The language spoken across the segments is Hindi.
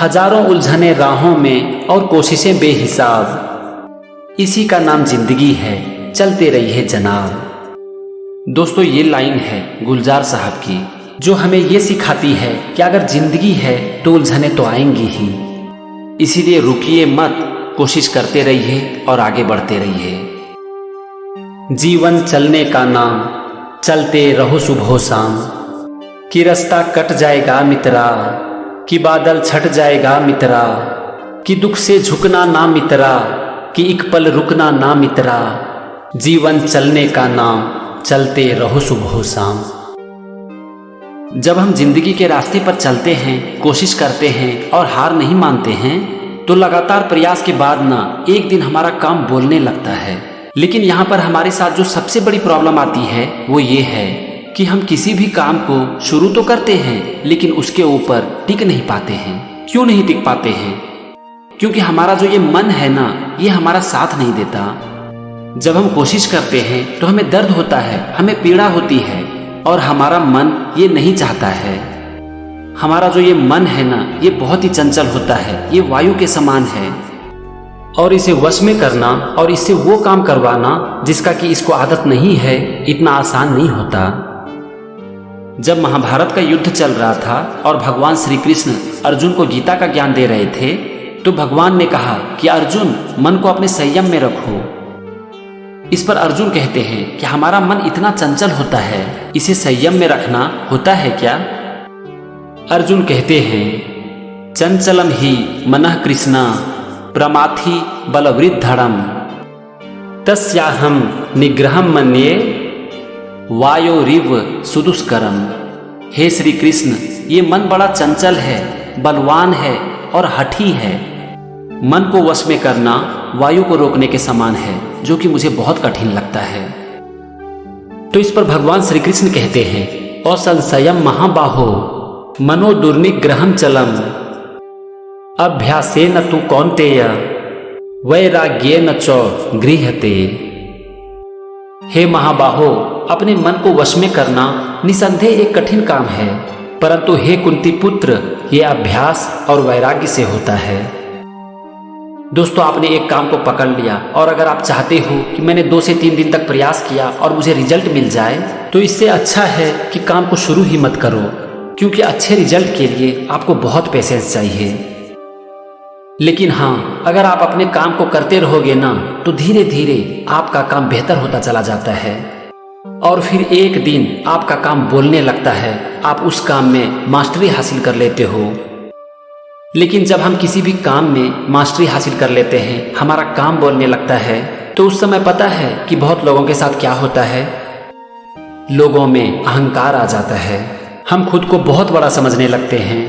हजारों उलझने राहों में और कोशिशें बेहिसाब, इसी का नाम जिंदगी है, चलते रहिए जनाब। दोस्तों, ये लाइन है गुलजार साहब की, जो हमें ये सिखाती है कि अगर जिंदगी है तो उलझने तो आएंगी ही। इसीलिए रुकिए मत, कोशिश करते रहिए और आगे बढ़ते रहिए। जीवन चलने का नाम, चलते रहो सुबह शाम, कि रास्ता कट जाएगा मित्रा, कि बादल छट जाएगा मित्रा, कि दुख से झुकना ना मित्रा, कि एक पल रुकना ना मित्रा। जीवन चलने का नाम, चलते रहो सुबह शाम। जब हम जिंदगी के रास्ते पर चलते हैं, कोशिश करते हैं और हार नहीं मानते हैं, तो लगातार प्रयास के बाद ना एक दिन हमारा काम बोलने लगता है। लेकिन यहाँ पर हमारे साथ जो सबसे बड़ी प्रॉब्लम आती है वो ये है कि हम किसी भी काम को शुरू तो करते हैं लेकिन उसके ऊपर टिक नहीं पाते हैं। क्यों नहीं टिक पाते हैं? क्योंकि हमारा जो ये मन है ना, ये हमारा साथ नहीं देता। जब हम कोशिश करते हैं तो हमें दर्द होता है, हमें पीड़ा होती है और हमारा मन ये नहीं चाहता है। हमारा जो ये मन है ना, ये बहुत ही चंचल होता है, ये वायु के समान है और इसे वश में करना और इससे वो काम करवाना जिसका कि इसको आदत नहीं है, इतना आसान नहीं होता। जब महाभारत का युद्ध चल रहा था और भगवान श्री कृष्ण अर्जुन को गीता का ज्ञान दे रहे थे, तो भगवान ने कहा कि अर्जुन, मन को अपने संयम में रखो। इस पर अर्जुन कहते हैं कि हमारा मन इतना चंचल होता है, इसे संयम में रखना होता है क्या? अर्जुन कहते हैं, चंचलम ही मनः कृष्णा प्रमाथि बलवृद्धड़म, तस्याहम निग्रहम मन्ये वायोरिव सुदुष्करम। हे श्री कृष्ण, ये मन बड़ा चंचल है, बलवान है और हठी है। मन को वश में करना वायु को रोकने के समान है, जो कि मुझे बहुत कठिन लगता है। तो इस पर भगवान श्री कृष्ण कहते हैं, असंशयम महाबाहो मनो दुर्निग्रहम चलम, अभ्यासेन तु कौन्तेय वैराग्येन च गृह्यते। हे महाबाहो, अपने मन को वश में करना निसंदेह एक कठिन काम है, परंतु हे कुंती पुत्र, यह अभ्यास और वैराग्य से होता है। दोस्तों, आपने एक काम को पकड़ लिया और अगर आप चाहते हो कि मैंने 2 से 3 दिन तक प्रयास किया और मुझे रिजल्ट मिल जाए, तो इससे अच्छा है कि काम को शुरू ही मत करो, क्योंकि अच्छे रिजल्ट के लिए आपको बहुत पेशेंस चाहिए। लेकिन हाँ, अगर आप अपने काम को करते रहोगे ना, तो धीरे धीरे आपका काम बेहतर होता चला जाता है और फिर एक दिन आपका काम बोलने लगता है, आप उस काम में मास्टरी हासिल कर लेते हो। लेकिन जब हम किसी भी काम में मास्टरी हासिल कर लेते हैं, हमारा काम बोलने लगता है, तो उस समय पता है कि बहुत लोगों के साथ क्या होता है, लोगों में अहंकार आ जाता है। हम खुद को बहुत बड़ा समझने लगते हैं।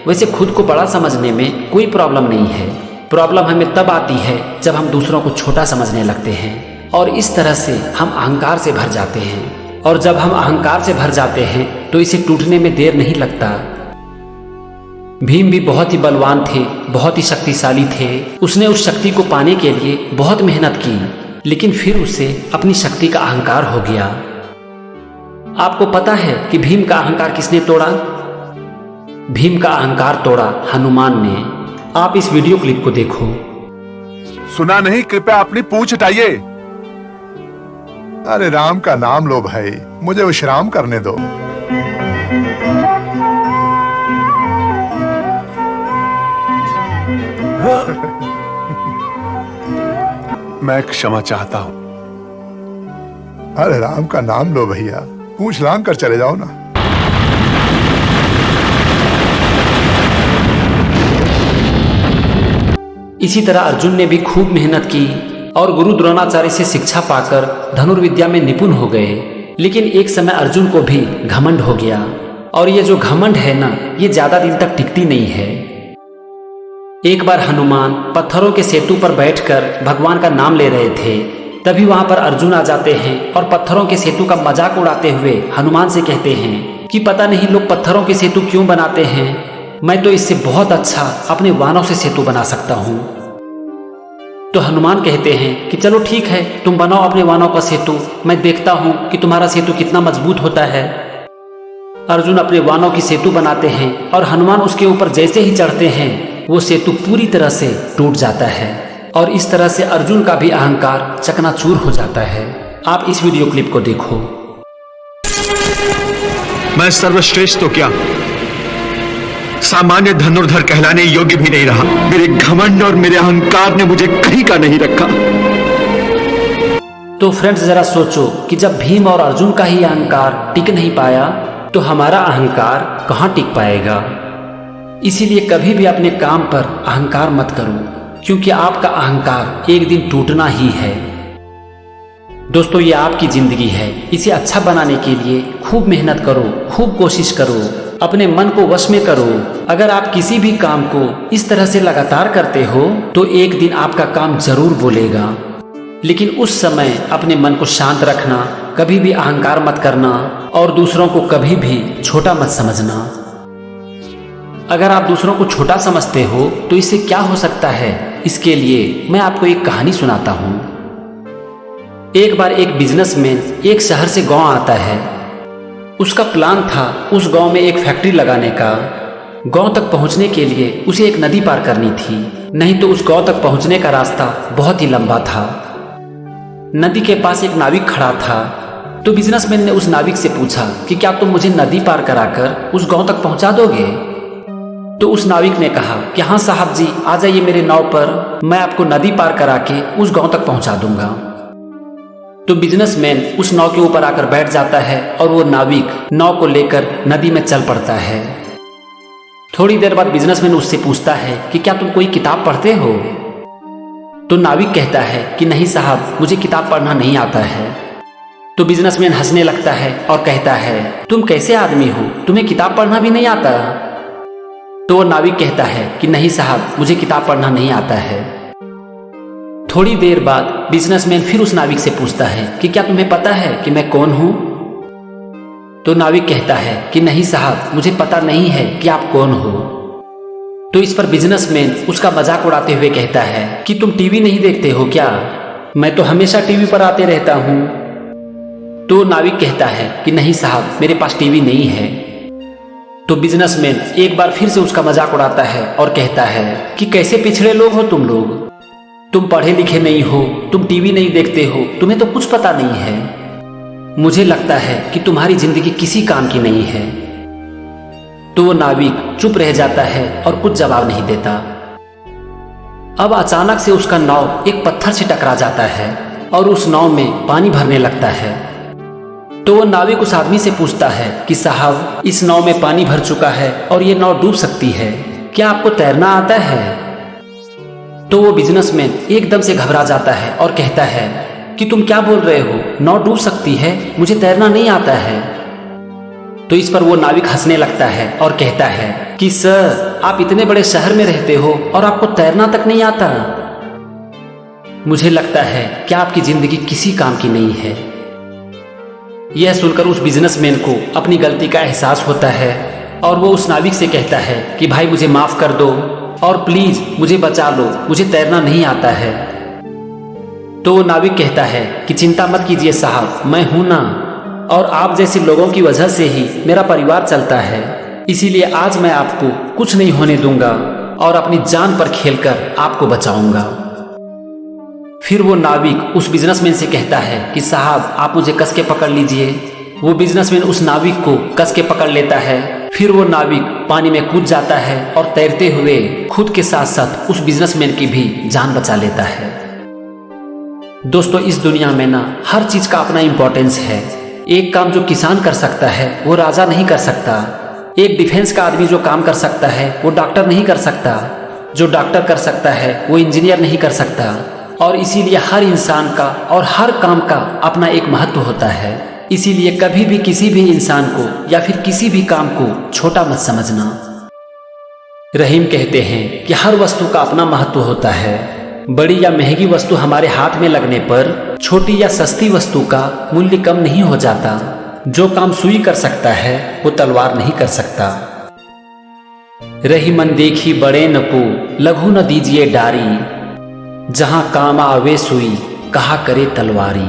वैसे खुद को बड़ा समझने में कोई प्रॉब्लम नहीं है, प्रॉब्लम हमें तब आती है जब हम दूसरों को छोटा समझने लगते हैं और इस तरह से हम अहंकार से भर जाते हैं। और जब हम अहंकार से भर जाते हैं तो इसे टूटने में देर नहीं लगता। भीम भी बहुत ही बलवान थे, बहुत ही शक्तिशाली थे। उसने उस शक्ति को पाने के लिए बहुत मेहनत की, लेकिन फिर उसे अपनी शक्ति का अहंकार हो गया। आपको पता है कि भीम का अहंकार किसने तोड़ा? भीम का अहंकार तोड़ा हनुमान ने। आप इस वीडियो क्लिप को देखो। सुना नहीं? कृपया अपनी पूंछ हटाइए। अरे राम का नाम लो भाई, मुझे विश्राम करने दो। मैं क्षमा चाहता हूं। अरे राम का नाम लो भैया, पूंछ लांग कर चले जाओ ना। इसी तरह अर्जुन ने भी खूब मेहनत की और गुरु द्रोणाचार्य से शिक्षा पाकर धनुर्विद्या में निपुण हो गए। लेकिन एक समय अर्जुन को भी घमंड हो गया और ये जो घमंड है ना, ये ज्यादा दिन तक टिकती नहीं है। एक बार हनुमान पत्थरों के सेतु पर बैठकर भगवान का नाम ले रहे थे, तभी वहां पर अर्जुन आ जाते हैं और पत्थरों के सेतु का मजाक उड़ाते हुए हनुमान से कहते हैं कि पता नहीं लोग पत्थरों के सेतु क्यों बनाते हैं, मैं तो इससे बहुत अच्छा अपने वानों से सेतु बना सकता हूं। तो हनुमान कहते हैं कि चलो ठीक है, तुम बनाओ अपने वानों का सेतु, मैं देखता हूं कि तुम्हारा सेतु कितना मजबूत होता है। अर्जुन अपने वानों की सेतु बनाते हैं और हनुमान उसके ऊपर जैसे ही चढ़ते हैं वो सेतु पूरी तरह से टूट जाता है और इस तरह से अर्जुन का भी अहंकार चकनाचूर हो जाता है। आप इस वीडियो क्लिप को देखो। मैं सर्वश्रेष्ठ तो क्या, सामान्य धनुर्धर कहलाने योग्य भी नहीं रहा। मेरे घमंड और मेरे अहंकार ने मुझे कहीं का नहीं रखा। तो फ्रेंड्स जरा सोचो कि जब भीम और अर्जुन का ही अहंकार टिक नहीं पाया तो हमारा अहंकार कहां टिक पाएगा। इसीलिए कभी भी अपने काम पर अहंकार मत करो, क्योंकि आपका अहंकार एक दिन टूटना ही है। दोस्तों ये आपकी जिंदगी है, इसे अच्छा बनाने के लिए खूब मेहनत करो, खूब कोशिश करो, अपने मन को वश में करो। अगर आप किसी भी काम को इस तरह से लगातार करते हो तो एक दिन आपका काम जरूर बोलेगा। लेकिन उस समय अपने मन को शांत रखना, कभी भी अहंकार मत करना और दूसरों को कभी भी छोटा मत समझना। अगर आप दूसरों को छोटा समझते हो तो इससे क्या हो सकता है, इसके लिए मैं आपको एक कहानी सुनाता हूं। एक बार एक बिजनेसमैन एक शहर से गांव आता है। उसका प्लान था उस गांव में एक फैक्ट्री लगाने का। गांव तक पहुंचने के लिए उसे एक नदी पार करनी थी, नहीं तो उस गांव तक पहुंचने का रास्ता बहुत ही लंबा था। नदी के पास एक नाविक खड़ा था, तो बिजनेसमैन ने उस नाविक से पूछा कि क्या तुम मुझे नदी पार कराकर उस गांव तक पहुंचा दोगे। तो उस नाविक ने कहा कि हाँ साहब जी, आ जाइए मेरे नाव पर, मैं आपको नदी पार करा के उस गांव तक पहुंचा दूंगा। तो बिजनेसमैन उस नाव के ऊपर आकर बैठ जाता है और वो नाविक नाव को लेकर नदी में चल पड़ता है। थोड़ी देर बाद बिजनेसमैन उससे पूछता है कि क्या तुम कोई किताब पढ़ते हो। तो नाविक कहता है कि नहीं साहब, मुझे किताब पढ़ना नहीं आता है। तो बिजनेसमैन हंसने लगता है और कहता है तुम कैसे आदमी हो, तुम्हें किताब पढ़ना भी नहीं आता। तो वो नाविक कहता है कि नहीं साहब, मुझे किताब पढ़ना नहीं आता है। थोड़ी देर बाद बिजनेसमैन फिर उस नाविक से पूछता है कि क्या तुम्हें पता है कि मैं कौन हूं। तो नाविक कहता है कि नहीं साहब, मुझे पता नहीं है कि आप कौन हो। तो इस पर बिजनेसमैन उसका मजाक उड़ाते हुए कहता है कि तुम टीवी नहीं देखते हो क्या, मैं तो हमेशा टीवी पर आते रहता हूं। तो नाविक कहता है कि नहीं साहब, मेरे पास टीवी नहीं है। तो बिजनेसमैन एक बार फिर से उसका मजाक उड़ाता है और कहता है कि कैसे पिछड़े लोग हो तुम लोग, तुम पढ़े लिखे नहीं हो, तुम टीवी नहीं देखते हो, तुम्हें तो कुछ पता नहीं है। मुझे लगता है कि तुम्हारी जिंदगी किसी काम की नहीं है। तो वो नाविक चुप रह जाता है और कुछ जवाब नहीं देता। अब अचानक से उसका नाव एक पत्थर से टकरा जाता है और उस नाव में पानी भरने लगता है। तो वो नाविक उस आदमी से पूछता है कि साहब, इस नाव में पानी भर चुका है और ये नाव डूब सकती है, क्या आपको तैरना आता है। तो वो बिजनेसमैन एकदम से घबरा जाता है और कहता है कि तुम क्या बोल रहे हो, नाव डूब सकती है, मुझे तैरना नहीं आता है। तो इस पर वो नाविक हंसने लगता है और कहता है कि सर, आप इतने बड़े शहर में रहते हो और आपको तैरना तक नहीं आता। मुझे लगता है कि आपकी जिंदगी किसी काम की नहीं है। यह सुनकर उस बिजनेसमैन को अपनी गलती का एहसास होता है और वो उस नाविक से कहता है कि भाई मुझे माफ कर दो और प्लीज मुझे बचा लो, मुझे तैरना नहीं आता है। तो वो नाविक कहता है कि चिंता मत कीजिए साहब, मैं हूं ना, और आप जैसे लोगों की वजह से ही मेरा परिवार चलता है, इसीलिए आज मैं आपको कुछ नहीं होने दूंगा और अपनी जान पर खेलकर आपको बचाऊंगा। फिर वो नाविक उस बिजनेसमैन से कहता है कि साहब, आप मुझे कस के पकड़ लीजिए। वो बिजनेसमैन उस नाविक को कस के पकड़ लेता है। फिर वो नाविक पानी में कूद जाता है और तैरते हुए खुद के साथ साथ उस बिजनेसमैन की भी जान बचा लेता है। दोस्तों इस दुनिया में ना हर चीज का अपना इंपॉर्टेंस है। एक काम जो किसान कर सकता है वो राजा नहीं कर सकता। एक डिफेंस का आदमी जो काम कर सकता है वो डॉक्टर नहीं कर सकता। जो डॉक्टर कर सकता है वो इंजीनियर नहीं कर सकता। और इसीलिए हर इंसान का और हर काम का अपना एक महत्व होता है। इसीलिए कभी भी किसी भी इंसान को या फिर किसी भी काम को छोटा मत समझना। रहीम कहते हैं कि हर वस्तु का अपना महत्व होता है। बड़ी या महंगी वस्तु हमारे हाथ में लगने पर छोटी या सस्ती वस्तु का मूल्य कम नहीं हो जाता। जो काम सुई कर सकता है वो तलवार नहीं कर सकता। रही मन देखी बड़े न को लघु न दीजिए डारी, जहां काम आवे सुई कहा करे तलवारी।